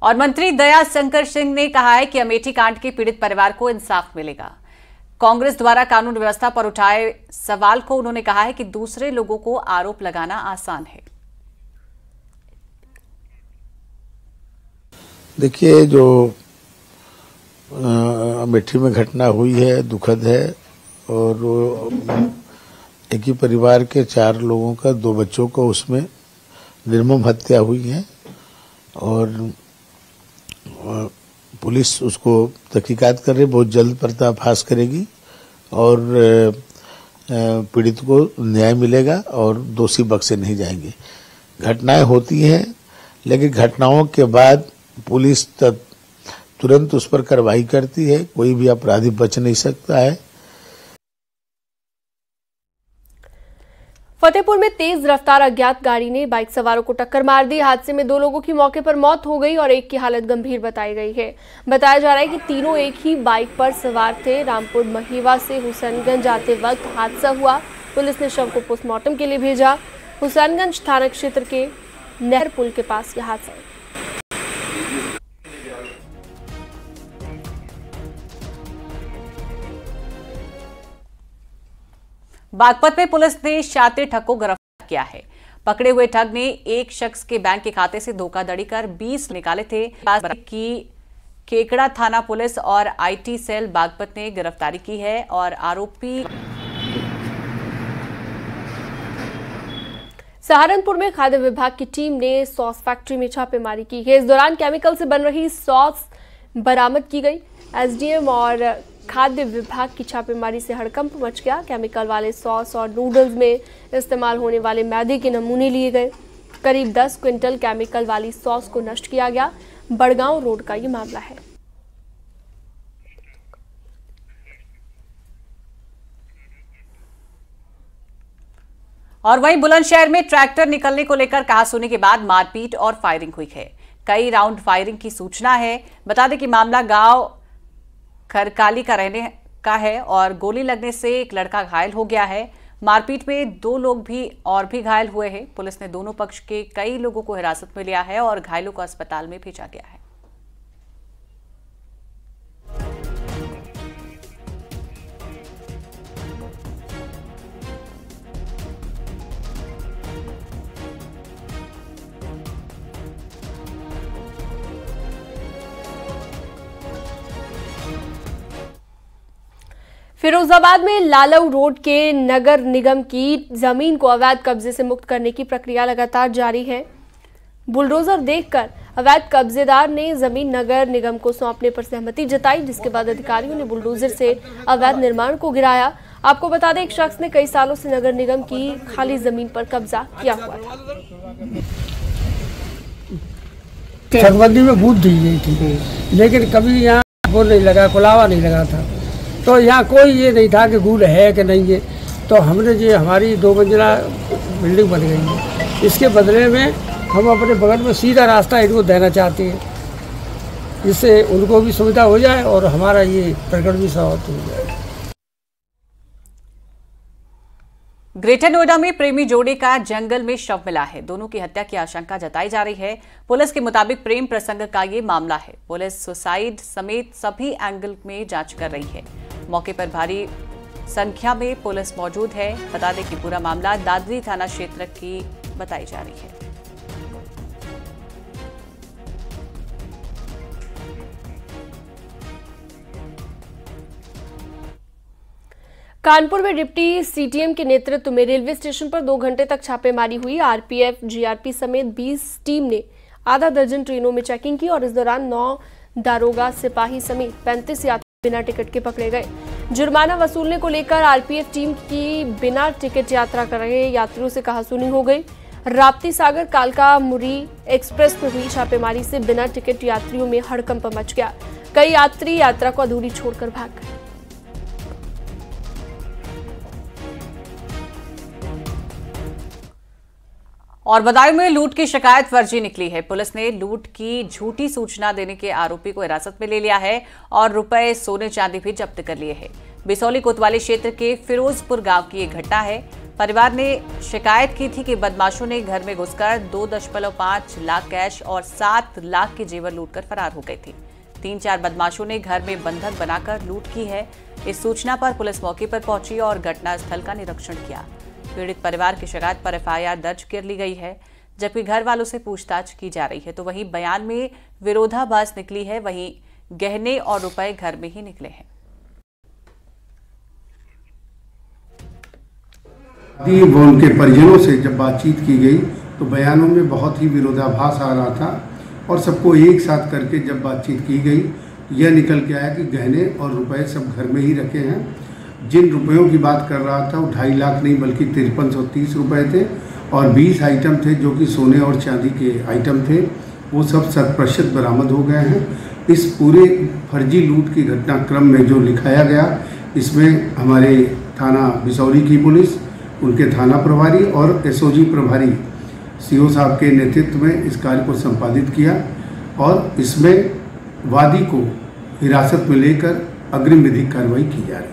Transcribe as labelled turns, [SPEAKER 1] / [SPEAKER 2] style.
[SPEAKER 1] और मंत्री दया शंकर सिंह ने कहा है कि अमेठी कांड के पीड़ित परिवार को इंसाफ मिलेगा। कांग्रेस द्वारा कानून व्यवस्था पर उठाए सवाल को उन्होंने कहा है कि दूसरे लोगों को आरोप लगाना आसान है।
[SPEAKER 2] देखिए, जो अमेठी में घटना हुई है दुखद है और एक ही परिवार के 4 लोगों का 2 बच्चों को उसमें निर्मम हत्या हुई है और पुलिस उसको तहकीकात कर रही, बहुत जल्द पर्दाफाश करेगी और पीड़ित को न्याय मिलेगा और दोषी बख्शे नहीं जाएंगे। घटनाएं होती हैं, लेकिन घटनाओं के बाद पुलिस तुरंत उस पर कार्रवाई करती है, कोई भी अपराधी बच नहीं सकता है।
[SPEAKER 3] फतेहपुर में तेज रफ्तार अज्ञात गाड़ी ने बाइक सवारों को टक्कर मार दी। हादसे में 2 लोगों की मौके पर मौत हो गई और एक की हालत गंभीर बताई गई है। बताया जा रहा है कि तीनों एक ही बाइक पर सवार थे। रामपुर महीवा से हुसैनगंज आते वक्त हादसा हुआ। पुलिस ने शव को पोस्टमार्टम के लिए भेजा। हुसैनगंज थाना क्षेत्र के नहर पुल के पास यह हादसा।
[SPEAKER 1] बागपत में पुलिस ने शातिर ठग को गिरफ्तार किया है। पकड़े हुए ठग ने एक शख्स के बैंक के खाते से धोखाधड़ी कर 20 निकाले थे। की केकड़ा थाना पुलिस और आईटी सेल बागपत ने गिरफ्तारी की है और आरोपी।
[SPEAKER 3] सहारनपुर में खाद्य विभाग की टीम ने सॉस फैक्ट्री में छापेमारी की है। इस दौरान केमिकल से बन रही सॉस बरामद की गई। एसडीएम और खाद्य विभाग की छापेमारी से हड़कंप मच गया। केमिकल वाले सॉस और नूडल्स में इस्तेमाल होने वाले मैदे के नमूने लिए गए। करीब 10 क्विंटल केमिकल वाली सॉस को नष्ट किया गया। बड़गांव रोड का ये मामला है।
[SPEAKER 1] और वहीं बुलंदशहर में ट्रैक्टर निकलने को लेकर कहासुनी के बाद मारपीट और फायरिंग हुई है। कई राउंड फायरिंग की सूचना है। बता दें कि मामला गांव खरकाली का रहने का है और गोली लगने से एक लड़का घायल हो गया है। मारपीट में 2 लोग भी घायल हुए हैं। पुलिस ने दोनों पक्ष के कई लोगों को हिरासत में लिया है और घायलों को अस्पताल में भेजा गया है।
[SPEAKER 3] फिरोजाबाद में लालऊ रोड के नगर निगम की जमीन को अवैध कब्जे से मुक्त करने की प्रक्रिया लगातार जारी है। बुलडोजर देखकर अवैध कब्जेदार ने जमीन नगर निगम को सौंपने पर सहमति जताई, जिसके बाद अधिकारियों ने बुलडोजर से अवैध निर्माण को गिराया। आपको बता दें, एक शख्स ने कई सालों से नगर निगम की खाली जमीन पर कब्जा किया हुआ था।
[SPEAKER 4] चकबंदी में बूथ दी गई थी, लेकिन कभी यहाँ वो नहीं लगा, खुलावा नहीं लगा था। तो यहाँ कोई ये नहीं था कि गूल है कि नहीं है। तो हमने ये हमारी 2 मंजिला बिल्डिंग बन गई है, इसके बदले में हम अपने बगल में सीधा रास्ता इनको देना चाहते हैं, जिससे उनको भी सुविधा हो जाए और हमारा ये प्रकरण भी समाप्त हो जाए।
[SPEAKER 1] ग्रेटर नोएडा में प्रेमी जोड़े का जंगल में शव मिला है। दोनों की हत्या की आशंका जताई जा रही है। पुलिस के मुताबिक प्रेम प्रसंग का ये मामला है। पुलिस सुसाइड समेत सभी एंगल में जांच कर रही है। मौके पर भारी संख्या में पुलिस मौजूद है। बता दें कि पूरा मामला दादरी थाना क्षेत्र की बताई जा रही है।
[SPEAKER 3] कानपुर में डिप्टी सीटीएम के नेतृत्व में रेलवे स्टेशन पर 2 घंटे तक छापेमारी हुई। आरपीएफ, जीआरपी समेत 20 टीम ने आधा दर्जन ट्रेनों में चेकिंग की और इस दौरान 9 दारोगा, सिपाही समेत 35 यात्री बिना टिकट के पकड़े गए। जुर्माना वसूलने को लेकर आरपीएफ टीम की बिना टिकट यात्रा कर रहे यात्रियों से कहासुनी हो गई। राप्ती सागर कालका मुरी एक्सप्रेस पर हुई छापेमारी से बिना टिकट यात्रियों में हड़कंप मच गया। कई यात्री यात्रा को अधूरी छोड़कर भाग गए।
[SPEAKER 1] और बदायूं में लूट की शिकायत फर्जी निकली है। पुलिस ने लूट की झूठी सूचना देने के आरोपी को हिरासत में ले लिया है और रुपए, सोने चांदी भी जब्त कर लिए हैं। बिसौली कोतवाली क्षेत्र के फिरोजपुर गांव की यह घटना है। परिवार ने शिकायत की थी कि बदमाशों ने घर में घुसकर 2.5 लाख कैश और 7 लाख के जेवर लूटकर फरार हो गए थे। 3-4 बदमाशों ने घर में बंधक बनाकर लूट की है। इस सूचना पर पुलिस मौके पर पहुंची और घटनास्थल का निरीक्षण किया। पीड़ित परिवार की शिकायत पर एफआईआर दर्ज कर ली गई है, जबकि घर वालों से पूछताछ की जा रही है। तो वहीं बयान में विरोधाभास निकली है, वहीं गहने और रुपए घर में ही निकले हैं।
[SPEAKER 5] वो उनके परिजनों से जब बातचीत की गई तो बयानों में बहुत ही विरोधाभास आ रहा था और सबको एक साथ करके जब बातचीत की गई यह निकल के आया कि गहने और रुपए सब घर में ही रखे हैं। जिन रुपयों की बात कर रहा था वो 2.5 लाख नहीं बल्कि 5330 रुपये थे और 20 आइटम थे जो कि सोने और चांदी के आइटम थे। वो सब 100% बरामद हो गए हैं। इस पूरे फर्जी लूट की घटनाक्रम में जो लिखाया गया, इसमें हमारे थाना बिसौरी की पुलिस, उनके थाना प्रभारी और एसओजी प्रभारी सीओ साहब के नेतृत्व में इस कार्य को संपादित किया और इसमें वादी को हिरासत में लेकर अग्रिम विधिक कार्रवाई की जा रही है।